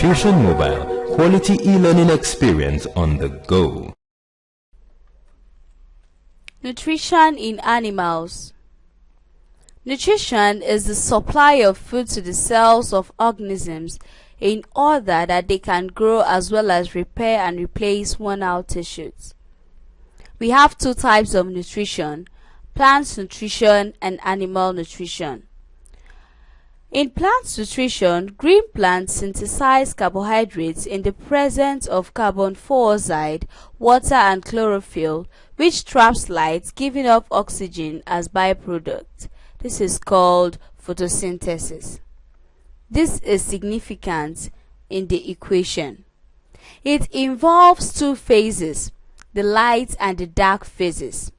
Nutrition Mobile, quality e-learning experience on the go. Nutrition in animals. Nutrition is the supply of food to the cells of organisms in order that they can grow as well as repair and replace worn-out tissues. We have two types of nutrition: plant nutrition and animal nutrition. In plant nutrition, green plants synthesize carbohydrates in the presence of carbon dioxide, water and chlorophyll, which traps light, giving off oxygen as byproduct. This is called photosynthesis. This is significant in the equation. It involves two phases, the light and the dark phases.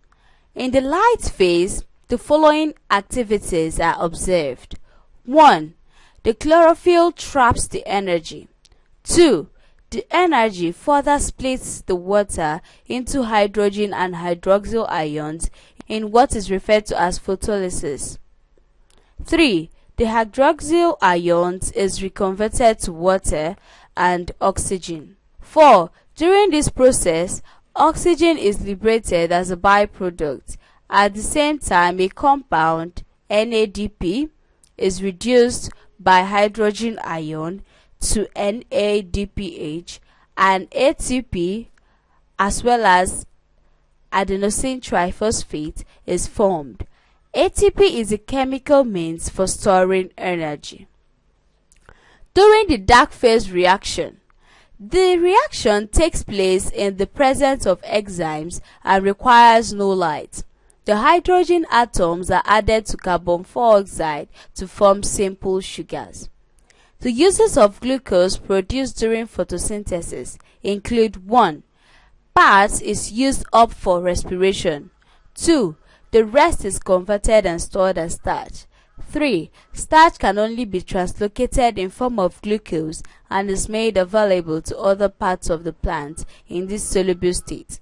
In the light phase, the following activities are observed. 1. The chlorophyll traps the energy. 2. The energy further splits the water into hydrogen and hydroxyl ions in what is referred to as photolysis. 3. The hydroxyl ions is reconverted to water and oxygen. 4. During this process, oxygen is liberated as a byproduct. At the same time, a compound, NADP, is reduced by hydrogen ion to NADPH, and ATP as well as adenosine triphosphate is formed. ATP is a chemical means for storing energy. During the dark phase reaction, the reaction takes place in the presence of enzymes and requires no light. The hydrogen atoms are added to carbon dioxide to form simple sugars. The uses of glucose produced during photosynthesis include: 1. Part is used up for respiration. 2. The rest is converted and stored as starch. 3. Starch can only be translocated in form of glucose and is made available to other parts of the plant in this soluble state.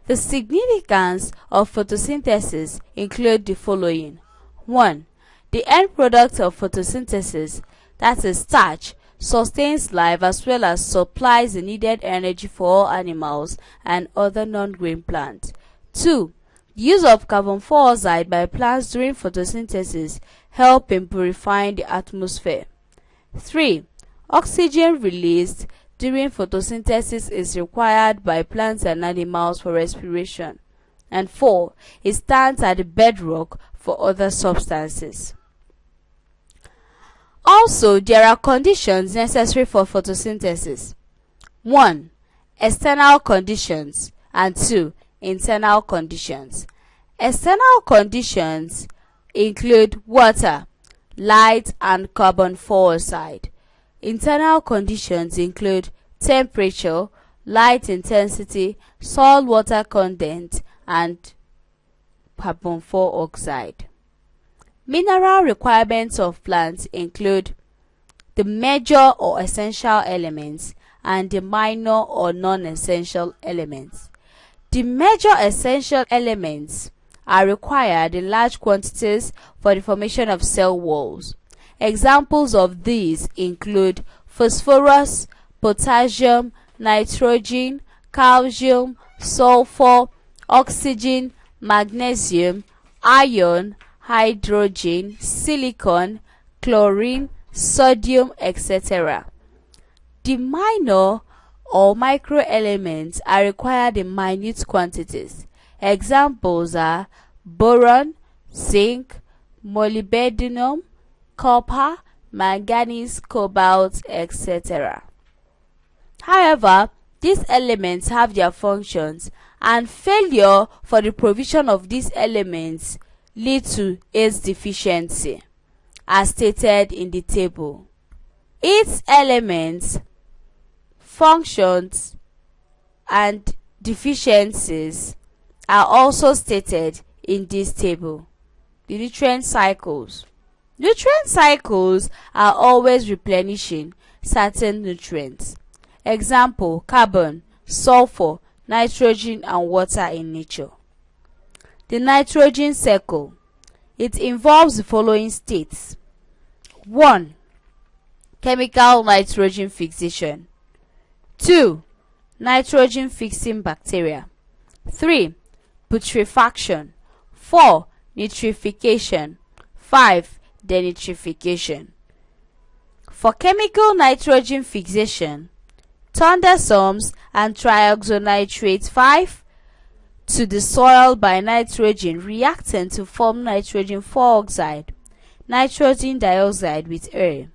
The significance of photosynthesis include the following. 1. The end product of photosynthesis, that is starch, sustains life as well as supplies the needed energy for all animals and other non-green plants. 2. The use of carbon dioxide by plants during photosynthesis help in purifying the atmosphere. 3. Oxygen released during photosynthesis is required by plants and animals for respiration. And 4. It stands at the bedrock for other substances. Also, there are conditions necessary for photosynthesis. 1. External conditions, and 2. Internal conditions. External conditions include water, light and carbon dioxide. Internal conditions include temperature, light intensity, soil water content, and carbon dioxide. Mineral requirements of plants include the major or essential elements and the minor or non-essential elements. The major essential elements are required in large quantities for the formation of cell walls. Examples of these include phosphorus, potassium, nitrogen, calcium, sulfur, oxygen, magnesium, iron, hydrogen, silicon, chlorine, sodium, etc. The minor or microelements are required in minute quantities. Examples are boron, zinc, molybdenum, copper, manganese, cobalt, etc. However, these elements have their functions, and failure for the provision of these elements lead to its deficiency, as stated in the table. Its elements, functions, and deficiencies are also stated in this table. The nutrient cycles. Nutrient cycles are always replenishing certain nutrients. Example: carbon, sulfur, nitrogen, and water in nature. The nitrogen cycle. It involves the following states. 1. chemical nitrogen fixation. 2. Nitrogen fixing bacteria. 3. Putrefaction. 4. Nitrification. 5. Denitrification. For chemical nitrogen fixation, thunderstorms and trioxonitrate 5 to the soil by nitrogen reacting to form nitrogen 4 oxide, nitrogen dioxide with air.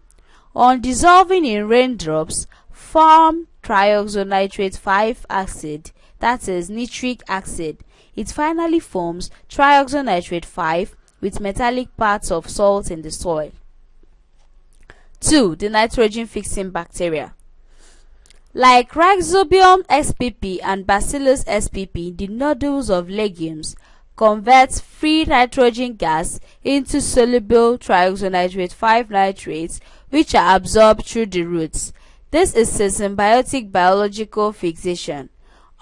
On dissolving in raindrops, form trioxonitrate 5 acid, that is nitric acid. It finally forms trioxonitrate 5 with metallic parts of salt in the soil. 2. The nitrogen fixing bacteria. Like Rhizobium spp and Bacillus spp, the nodules of legumes convert free nitrogen gas into soluble trioxonitrate 5 nitrates, which are absorbed through the roots. This is a symbiotic biological fixation.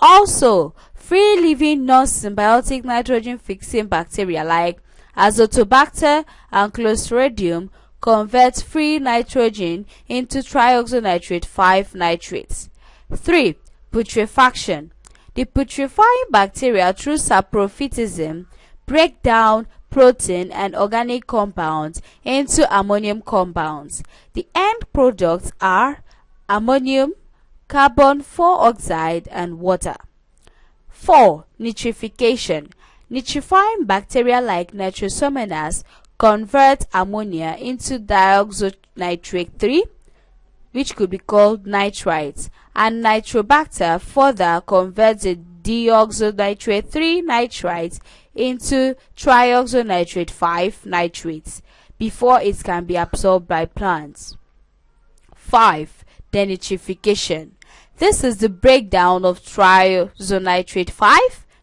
Also, free-living non-symbiotic nitrogen-fixing bacteria like Azotobacter and Clostridium convert free nitrogen into trioxonitrate 5 nitrates. 3. Putrefaction. The putrefying bacteria through saprophytism break down protein and organic compounds into ammonium compounds. The end products are ammonium, carbon 4 oxide, and water. 4. Nitrification. Nitrifying bacteria like Nitrosomonas convert ammonia into dioxonitrate 3, which could be called nitrites, and Nitrobacter further converts the deoxynitrate 3 nitrites into trioxonitrate 5 nitrates before it can be absorbed by plants. 5. Denitrification. This is the breakdown of trioxonitrate 5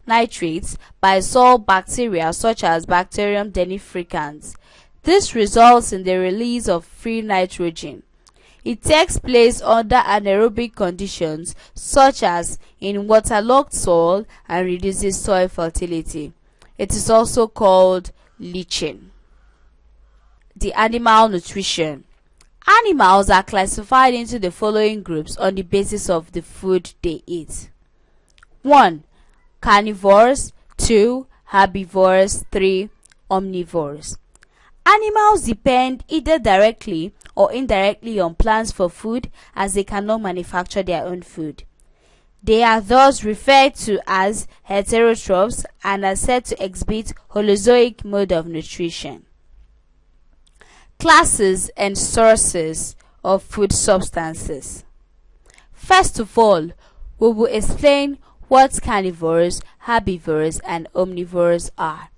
nitrates by soil bacteria such as Bacterium denificans. This results in the release of free nitrogen. It takes place under anaerobic conditions such as in waterlogged soil and reduces soil fertility. It is also called leaching. The animal nutrition. Animals are classified into the following groups on the basis of the food they eat. 1. Carnivores. 2. Herbivores. 3. Omnivores. Animals depend either directly or indirectly on plants for food, as they cannot manufacture their own food. They are thus referred to as heterotrophs and are said to exhibit holozoic mode of nutrition. Classes and sources of food substances. First of all, we will explain what carnivores, herbivores, and omnivores are.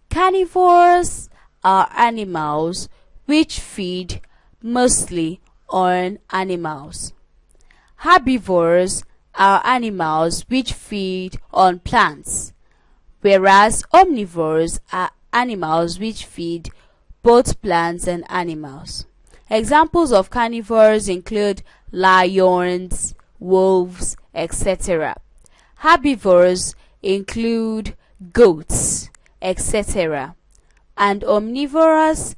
Carnivores are animals which feed mostly on animals. Herbivores are animals which feed on plants, whereas omnivores are animals which feed both plants and animals. Examples of carnivores include lions, wolves, etc. Herbivores include goats, etc. And omnivores,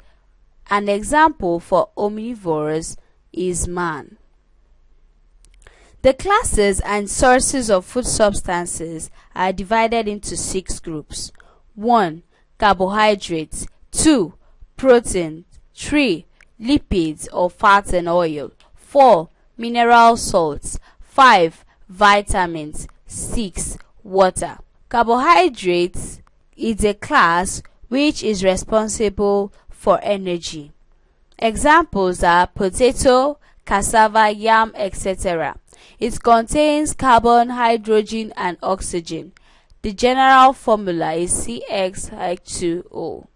an example for omnivores is man. The classes and sources of food substances are divided into 6 groups. 1. Carbohydrates. 2. Protein. 3. Lipids or fats and oil. 4. Mineral salts. 5. Vitamins. 6. Water. Carbohydrates is a class which is responsible for energy. Examples are potato, cassava, yam, etc. It contains carbon, hydrogen, and oxygen. The general formula is CxH2O.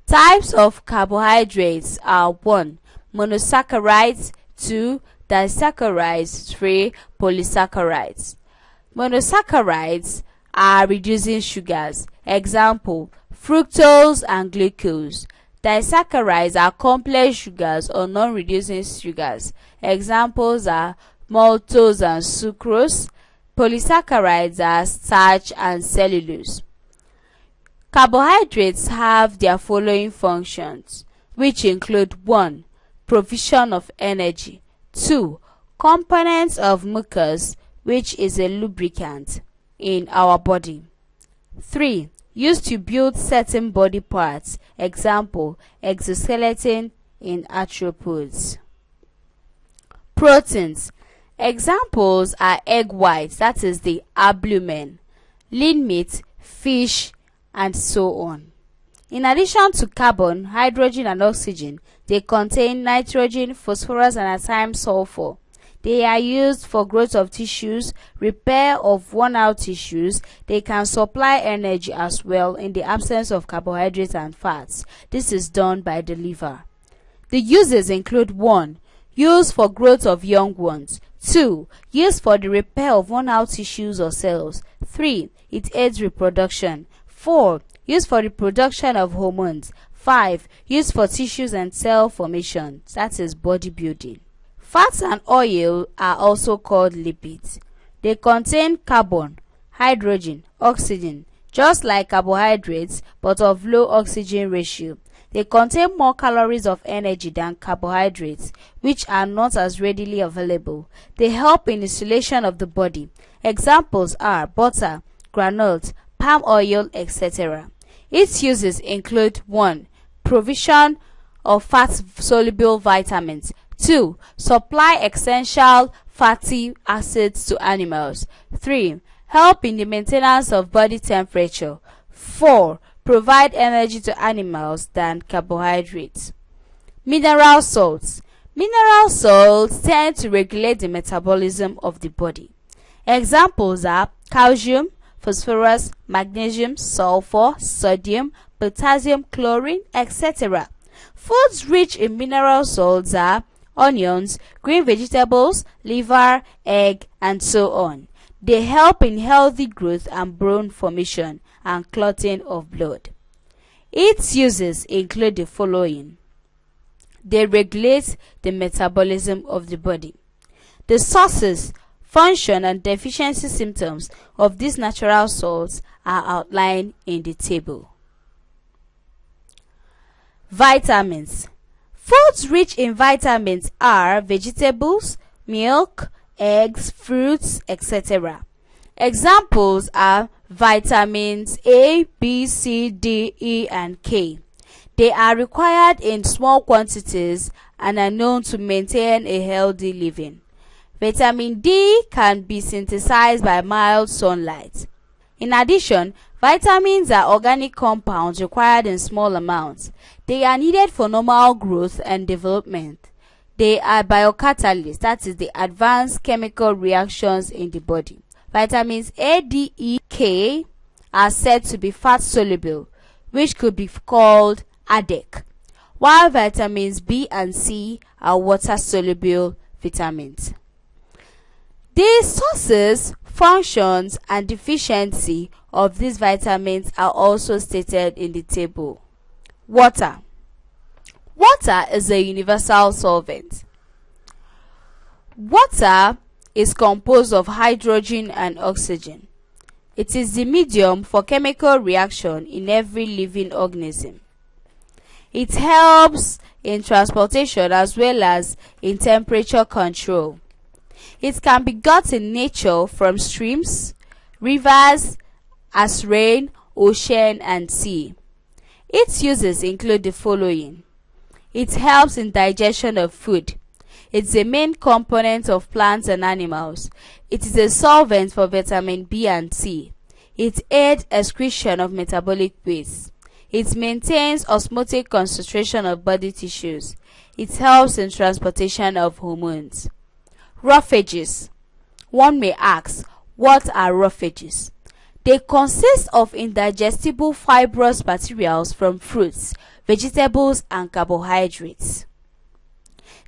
Types of carbohydrates are 1. Monosaccharides. 2. Disaccharides. 3. Polysaccharides. Monosaccharides are reducing sugars. Example, fructose and glucose. Disaccharides are complex sugars or non-reducing sugars. Examples are maltose and sucrose. Polysaccharides are starch and cellulose. Carbohydrates have their following functions, which include 1. provision of energy. 2. Components of mucus, which is a lubricant in our body. 3. Used to build certain body parts, example, exoskeleton in arthropods. Proteins. Examples are egg whites, that is the albumin, lean meat, fish, and so on. In addition to carbon, hydrogen, and oxygen, they contain nitrogen, phosphorus, and at times sulfur. They are used for growth of tissues, repair of worn-out tissues. They can supply energy as well in the absence of carbohydrates and fats. This is done by the liver. The uses include 1. Use for growth of young ones. 2. Use for the repair of worn-out tissues or cells. 3. It aids reproduction. 4. Use for the production of hormones. 5. Use for tissues and cell formation, that is bodybuilding. Fats and oil are also called lipids. They contain carbon, hydrogen, oxygen, just like carbohydrates, but of low oxygen ratio. They contain more calories of energy than carbohydrates, which are not as readily available. They help in insulation of the body. Examples are butter, granules, palm oil, etc. Its uses include 1. Provision of fat-soluble vitamins. 2. Supply essential fatty acids to animals. 3. Help in the maintenance of body temperature. 4. Provide energy to animals than carbohydrates. Mineral salts. Mineral salts tend to regulate the metabolism of the body. Examples are calcium, phosphorus, magnesium, sulfur, sodium, potassium, chlorine, etc. Foods rich in mineral salts are onions, green vegetables, liver, egg, and so on. They help in healthy growth and bone formation and clotting of blood. Its uses include the following. They regulate the metabolism of the body. The sources, function, and deficiency symptoms of these natural salts are outlined in the table. Vitamins. Foods rich in vitamins are vegetables, milk, eggs, fruits, etc. Examples are vitamins A, B, C, D, E, and K. They are required in small quantities and are known to maintain a healthy living. Vitamin D can be synthesized by mild sunlight. In addition, vitamins are organic compounds required in small amounts. They are needed for normal growth and development. They are biocatalysts, that is the advanced chemical reactions in the body. Vitamins A, D, E, K are said to be fat-soluble, which could be called ADEC, while vitamins B and C are water-soluble vitamins. The sources, functions, and deficiency of these vitamins are also stated in the table. Water. Water is a universal solvent. Water is composed of hydrogen and oxygen. It is the medium for chemical reaction in every living organism. It helps in transportation as well as in temperature control. It can be got in nature from streams, rivers, as rain, ocean, and sea. Its uses include the following. It helps in digestion of food. It's a main component of plants and animals. It is a solvent for vitamin B and C. It aids excretion of metabolic waste. It maintains osmotic concentration of body tissues. It helps in transportation of hormones. Roughages. One may ask, what are roughages? They consist of indigestible fibrous materials from fruits, vegetables, and carbohydrates.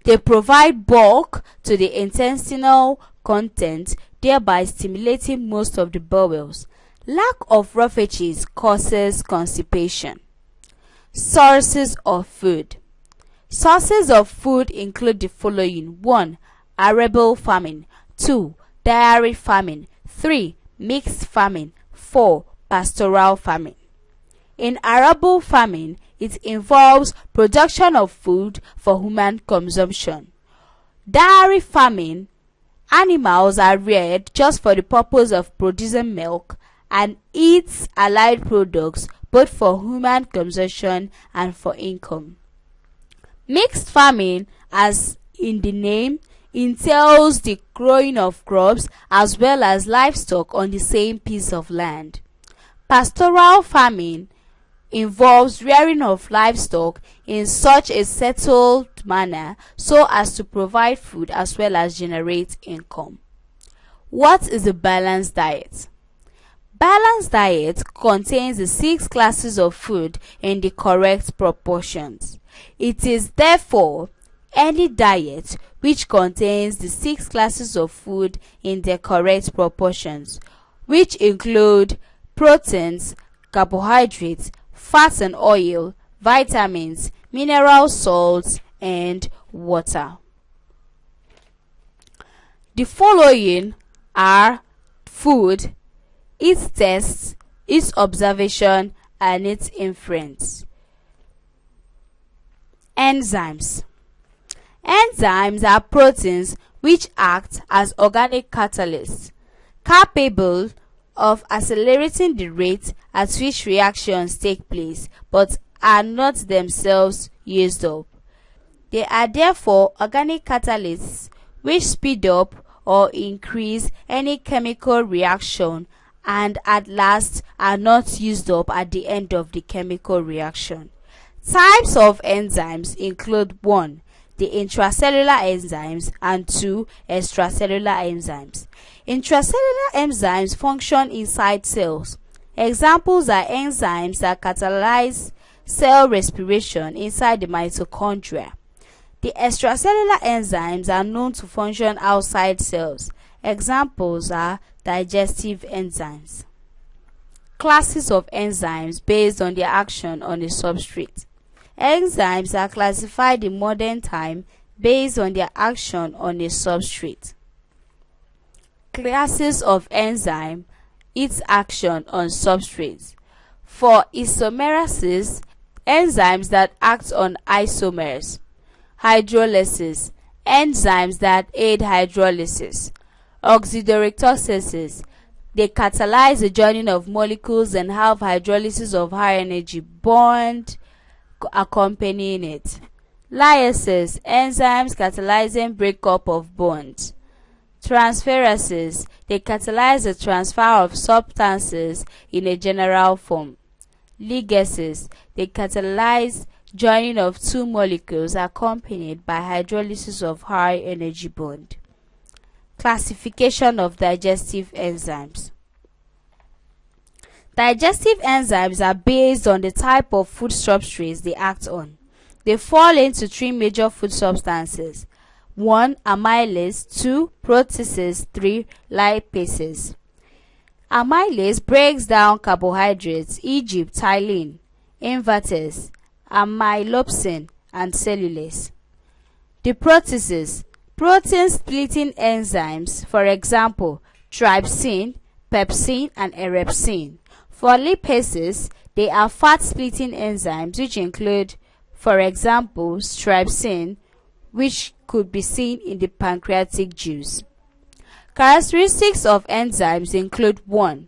They provide bulk to the intestinal content, thereby stimulating most of the bowels. Lack of roughages causes constipation. Sources of food. Sources of food include the following. 1. Arable farming. 2. Dairy farming. 3. Mixed farming. 4. Pastoral farming. In arable farming, it involves production of food for human consumption. Dairy farming, animals are reared just for the purpose of producing milk and eats allied products both for human consumption and for income. Mixed farming, as in the name, entails the growing of crops as well as livestock on the same piece of land. Pastoral farming involves rearing of livestock in such a settled manner so as to provide food as well as generate income. What is a balanced diet? Balanced diet contains the 6 classes of food in the correct proportions. It is therefore any diet which contains the 6 classes of food in their correct proportions, which include proteins, carbohydrates, fats and oil, vitamins, mineral salts, and water. The following are food, its tests, its observation, and its inference. Enzymes. Enzymes are proteins which act as organic catalysts, capable of accelerating the rate at which reactions take place, but are not themselves used up. They are therefore organic catalysts which speed up or increase any chemical reaction and at last are not used up at the end of the chemical reaction. Types of enzymes include 1. The intracellular enzymes, and 2. Extracellular enzymes. Intracellular enzymes function inside cells. Examples are enzymes that catalyze cell respiration inside the mitochondria. The extracellular enzymes are known to function outside cells. Examples are digestive enzymes. Classes of enzymes based on their action on a substrate. Enzymes are classified in modern time based on their action on a substrate. Classes of enzyme, its action on substrates. For isomerases, enzymes that act on isomers. Hydrolysis, enzymes that aid hydrolysis. Oxidoreductases, they catalyze the joining of molecules and have hydrolysis of high energy bond accompanying it. Lyases, enzymes catalyzing breakup of bonds. Transferases, they catalyze the transfer of substances in a general form. Ligases, they catalyze joining of 2 molecules accompanied by hydrolysis of high energy bond. Classification of digestive enzymes. Digestive enzymes are based on the type of food substrates they act on. They fall into 3 major food substances: 1. Amylase, 2. Proteases, 3. Lipases. Amylase breaks down carbohydrates, e.g. ptyalin, invertase, amylopsin, and cellulase. The proteases, protein splitting enzymes, for example, trypsin, pepsin, and erepsin. For lipases, they are fat splitting enzymes which include, for example, trypsin, which could be seen in the pancreatic juice. Characteristics of enzymes include 1.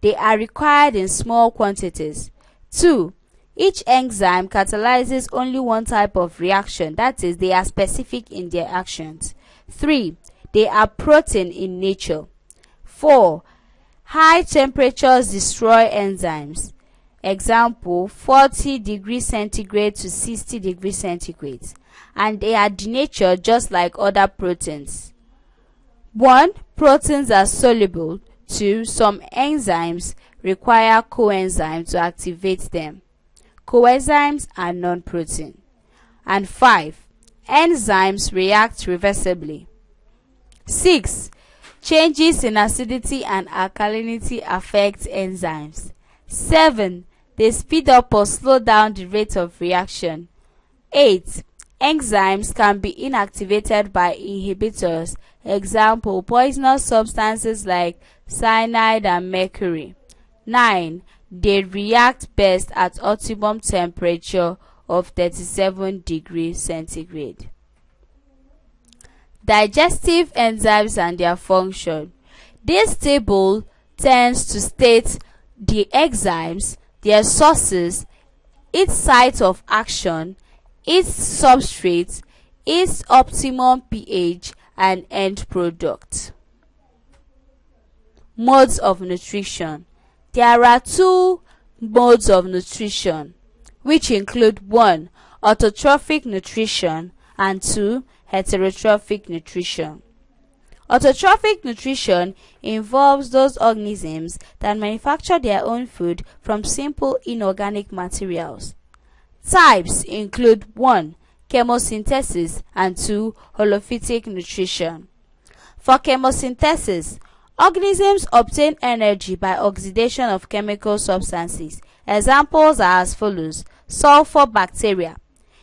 They are required in small quantities. 2. Each enzyme catalyzes only one type of reaction, that is, they are specific in their actions. 3. They are protein in nature. 4. High temperatures destroy enzymes. Example, 40 degrees centigrade to 60 degrees centigrade. And they are denatured just like other proteins. 1. Proteins are soluble. 2. Some enzymes require coenzymes to activate them. Coenzymes are non-protein. And 5. Enzymes react reversibly. 6. Changes in acidity and alkalinity affect enzymes. 7. They speed up or slow down the rate of reaction. 8. Enzymes can be inactivated by inhibitors. Example, poisonous substances like cyanide and mercury. 9. they react best at optimum temperature of 37 degrees centigrade. Digestive enzymes and their function. This table tends to state the enzymes, their sources, its site of action, its substrate, its optimum pH, and end product. Modes of nutrition. There are two modes of nutrition, which include 1. Autotrophic nutrition and 2. Heterotrophic nutrition. Autotrophic nutrition involves those organisms that manufacture their own food from simple inorganic materials. Types include 1. Chemosynthesis and 2. Holophytic nutrition. For chemosynthesis, organisms obtain energy by oxidation of chemical substances. Examples are as follows. Sulfur bacteria.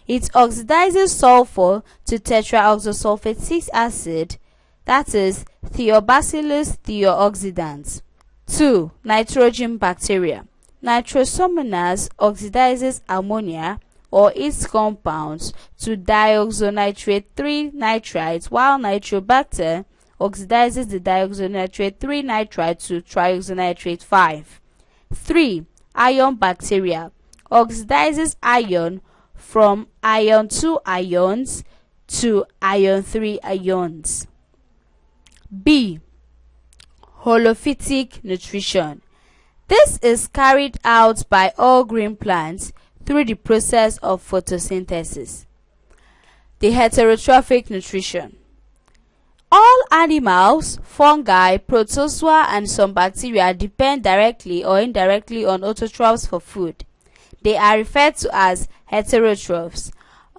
It oxidizes sulfur to tetraoxosulfatic acid, that is Thiobacillus thiooxidans. 2. Nitrogen bacteria. Nitrosomonas oxidizes ammonia or its compounds to dioxynitrate 3 nitrite, while Nitrobacter oxidizes the dioxynitrate 3 nitrite to trioxynitrate 5. 3. Ion bacteria oxidizes ion from ion 2 ions to ion 3 ions. B. Holophytic nutrition. This is carried out by all green plants through the process of photosynthesis. The heterotrophic nutrition. All animals, fungi, protozoa, and some bacteria depend directly or indirectly on autotrophs for food. They are referred to as heterotrophs.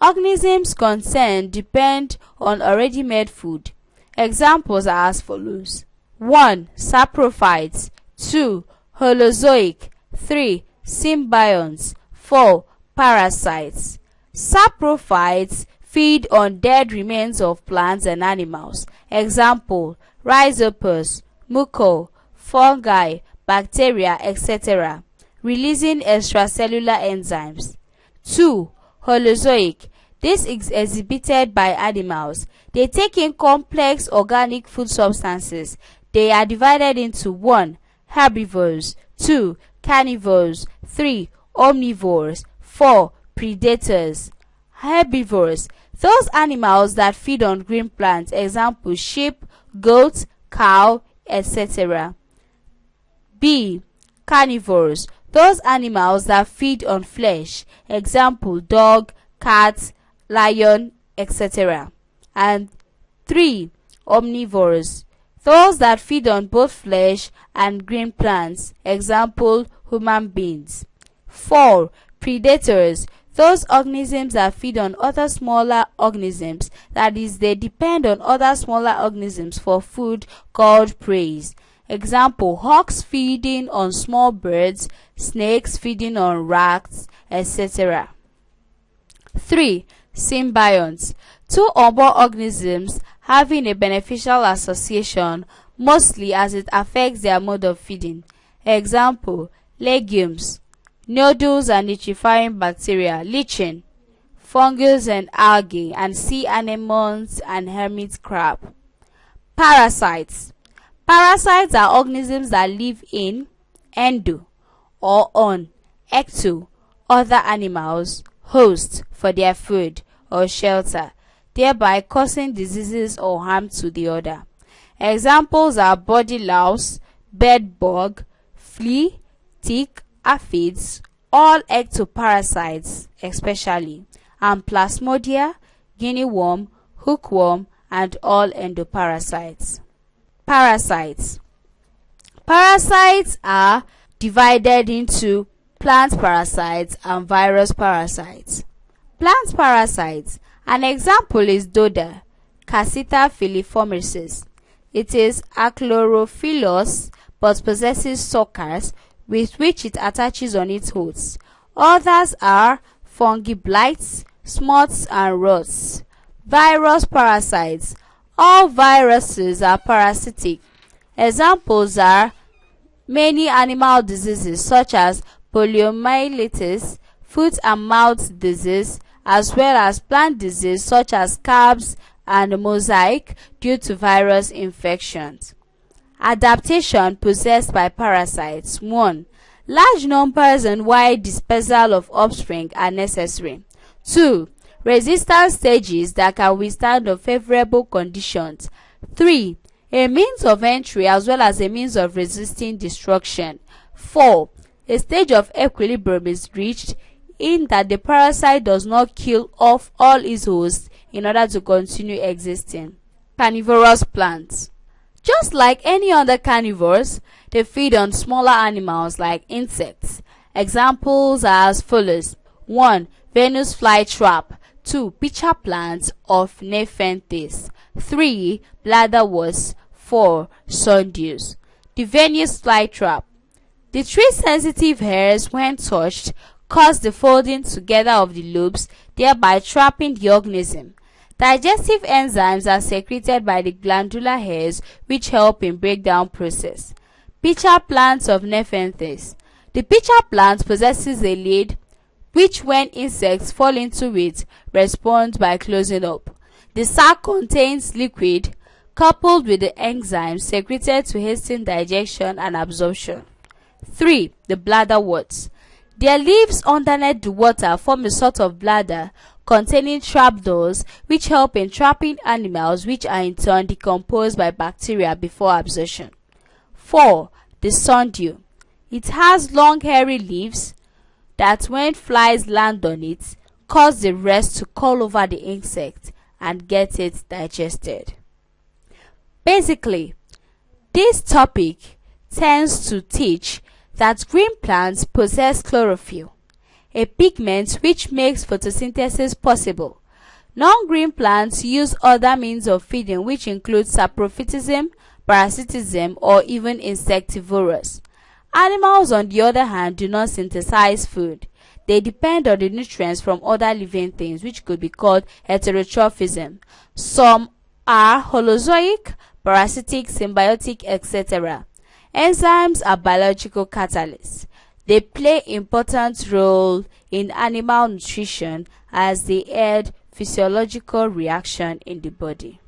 Organisms concerned depend on already made food. Examples are as follows. 1. Saprophytes. 2. Holozoic. 3. Symbionts. 4. Parasites. Saprophytes feed on dead remains of plants and animals. Example: rhizopus, mucor, fungi, bacteria, etc., releasing extracellular enzymes. 2. Holozoic. This is exhibited by animals. They take in complex organic food substances. They are divided into 1. Herbivores, 2. Carnivores, 3. Omnivores, 4. Predators. Herbivores: those animals that feed on green plants. Example: sheep, goat, cow, etc. B. Carnivores: those animals that feed on flesh. Example: dog, cat, lion, etc. And 3. Omnivores: those that feed on both flesh and green plants. Example: human beings. 4. Predators: those organisms that feed on other smaller organisms, that is, they depend on other smaller organisms for food, called prey. Example: hawks feeding on small birds, snakes feeding on rats, etc. 3. Symbionts: two or more organisms having a beneficial association, mostly as it affects their mode of feeding. Example: legumes, nodules and nitrifying bacteria, lichen, fungus and algae, and sea anemones and hermit crab. Parasites: parasites are organisms that live in, endo, or on, ecto, other animals, host, for their food or shelter, thereby causing diseases or harm to the other. Examples are body louse, bed bug, flea, tick, aphids, all ectoparasites especially, and plasmodia, guinea worm, hookworm, and all endoparasites. Parasites. Parasites are divided into plant parasites and virus parasites. Plant parasites: an example is Doda, Casita filiformis. It is achlorophilous but possesses suckers with which it attaches on its hoods. Others are fungi blights, smuts, and rots. Virus parasites: all viruses are parasitic. Examples are Many animal diseases such as poliomyelitis, foot and mouth disease, as well as plant disease such as scabs and mosaic due to virus infections. Adaptation possessed by parasites. 1. Large numbers and wide dispersal of offspring are necessary. 2. Resistance stages that can withstand unfavorable conditions. 3. A means of entry as well as a means of resisting destruction. 4. A stage of equilibrium is reached in that the parasite does not kill off all its hosts in order to continue existing. Carnivorous plants. Just like any other carnivores, they feed on smaller animals like insects. Examples are as follows. 1. Venus flytrap. 2. Pitcher plants of Nepenthes. 3. Bladderworts. 4. Sundews. The Venus flytrap. The tree-sensitive hairs, when touched, cause the folding together of the lobes, thereby trapping the organism. Digestive enzymes are secreted by the glandular hairs, which help in breakdown process. Pitcher plants of Nepenthes. The pitcher plant possesses a lid, which when insects fall into it, responds by closing up. The sac contains liquid, coupled with the enzymes secreted to hasten digestion and absorption. 3. The bladderworts. Their leaves underneath the water form a sort of bladder containing trapdoors which help in trapping animals, which are in turn decomposed by bacteria before absorption. 4. The sundew. It has long hairy leaves that when flies land on it, cause the rest to crawl over the insect and get it digested. Basically, this topic tends to teach that green plants possess chlorophyll, a pigment which makes photosynthesis possible. Non-green plants use other means of feeding, which include saprophytism, parasitism, or even insectivorous. Animals, on the other hand, do not synthesize food. They depend on the nutrients from other living things, which could be called heterotrophism. Some are holozoic, parasitic, symbiotic, etc. Enzymes are biological catalysts. They play important role in animal nutrition as they aid physiological reaction in the body.